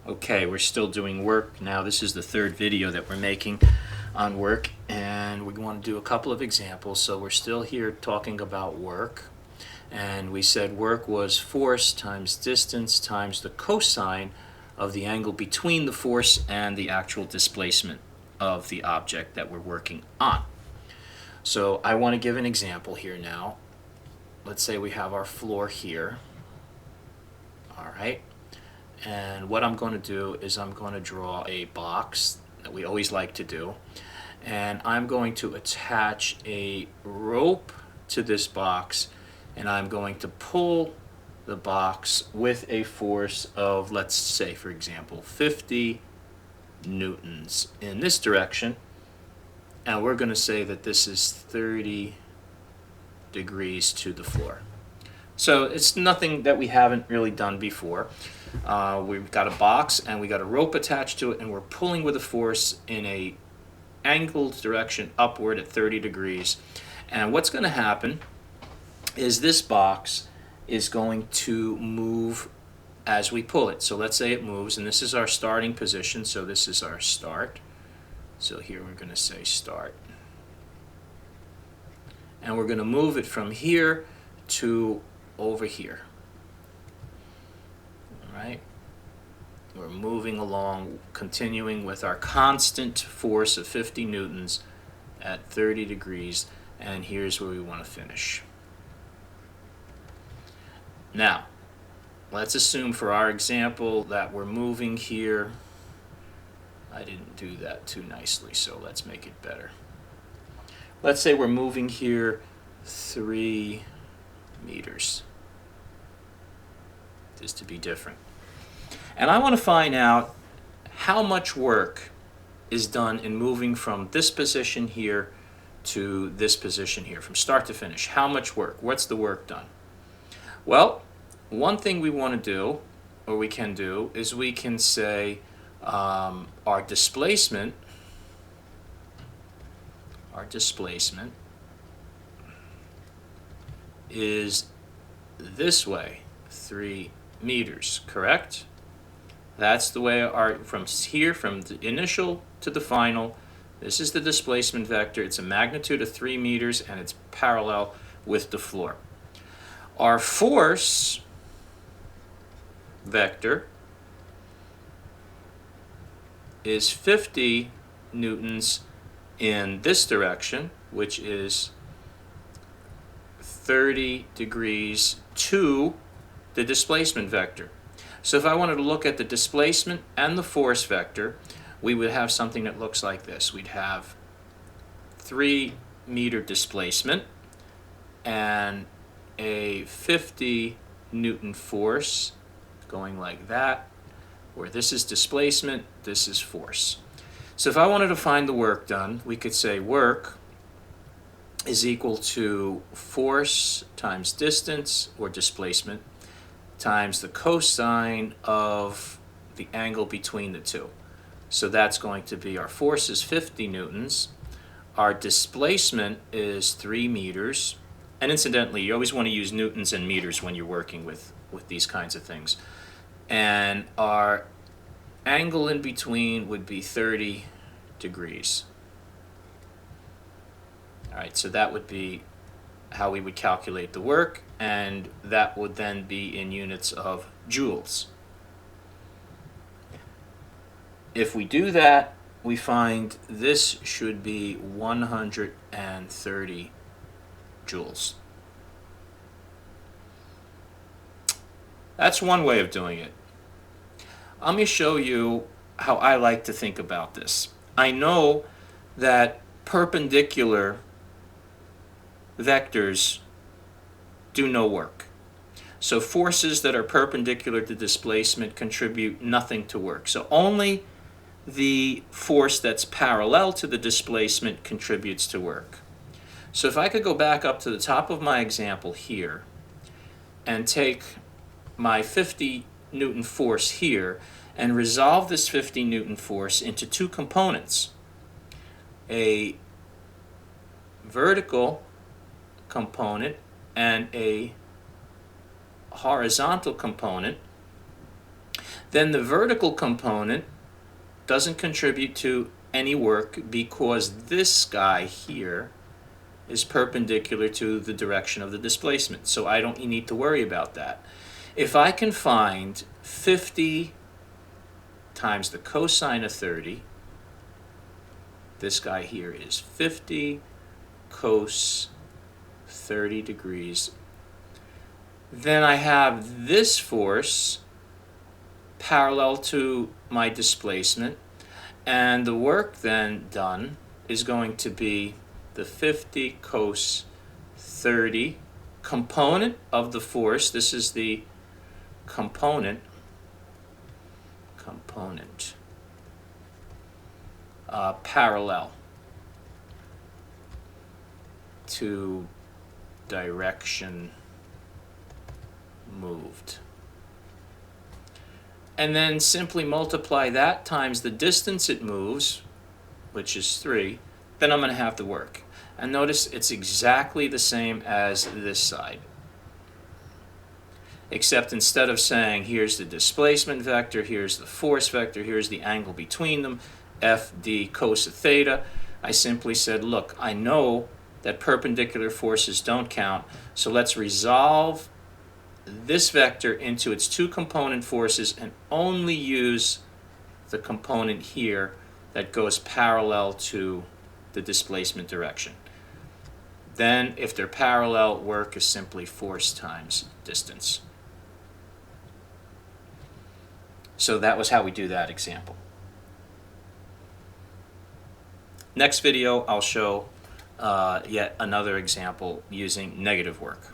Okay, we're still doing work. Now this is the third video that we're making on work, and we want to do a couple of examples. So we're still here talking about work, and we said work was force times distance times the cosine of the angle between the force and the actual displacement of the object that we're working on. So I want to give an example here now. Let's say we have our floor here. All right. And what I'm going to do is I'm going to draw a box that we always like to do, and I'm going to attach a rope to this box, and I'm going to pull the box with a force of, let's say for example, 50 newtons in this direction, and we're going to say that this is 30 degrees to the floor. So it's nothing that we haven't really done before. We've got a box and we got a rope attached to it, and we're pulling with a force in a angled direction upward at 30 degrees. And what's going to happen is this box is going to move as we pull it. So let's say it moves, and this is our starting position, so this is our start. So here we're going to say start. And we're going to move it from here to over here. All right. We're moving along, continuing with our constant force of 50 newtons at 30 degrees, and here's where we want to finish. Now, let's assume for our example that we're moving here. I didn't do that too nicely, so let's make it better. Let's say we're moving here 3 meters. Just to be different. And I want to find out how much work is done in moving from this position here to this position here, from start to finish. How much work? What's the work done? Well, one thing we want to do, or we can do, is we can say our displacement is this way, 3 meters, correct? That's the way from here, from the initial to the final, this is the displacement vector. It's a magnitude of 3 meters, and it's parallel with the floor. Our force vector is 50 newtons in this direction, which is 30 degrees to the displacement vector. So if I wanted to look at the displacement and the force vector, we would have something that looks like this. We'd have 3 meter displacement and a 50 Newton force going like that, where this is displacement, this is force. So if I wanted to find the work done, we could say work is equal to force times distance, or displacement, times the cosine of the angle between the two. So that's going to be, our force is 50 newtons, our displacement is 3 meters, and incidentally, you always want to use newtons and meters when you're working with these kinds of things. And our angle in between would be 30 degrees. All right, so that would be how we would calculate the work, and that would then be in units of joules. If we do that, we find this should be 130 joules. That's one way of doing it. Let me show you how I like to think about this. I know that perpendicular vectors do no work. So forces that are perpendicular to displacement contribute nothing to work. So only the force that's parallel to the displacement contributes to work. So if I could go back up to the top of my example here and take my 50 Newton force here and resolve this 50 Newton force into two components, a vertical component and a horizontal component, Then the vertical component doesn't contribute to any work because this guy here is perpendicular to the direction of the displacement. So I don't need to worry about that. If I can find 50 times the cosine of 30, this guy here is 50 cos 30 degrees, then I have this force parallel to my displacement, and the work then done is going to be the 50 cos 30 component of the force. This is the component parallel to direction moved. And then simply multiply that times the distance it moves, which is 3, then I'm going to have the work. And notice it's exactly the same as this side. Except instead of saying here's the displacement vector, here's the force vector, here's the angle between them, f d cos of theta, I simply said, look, I know that perpendicular forces don't count, so let's resolve this vector into its two component forces and only use the component here that goes parallel to the displacement direction. Then, if they're parallel, work is simply force times distance. So that was how we do that example. Next video, I'll show yet another example using negative work.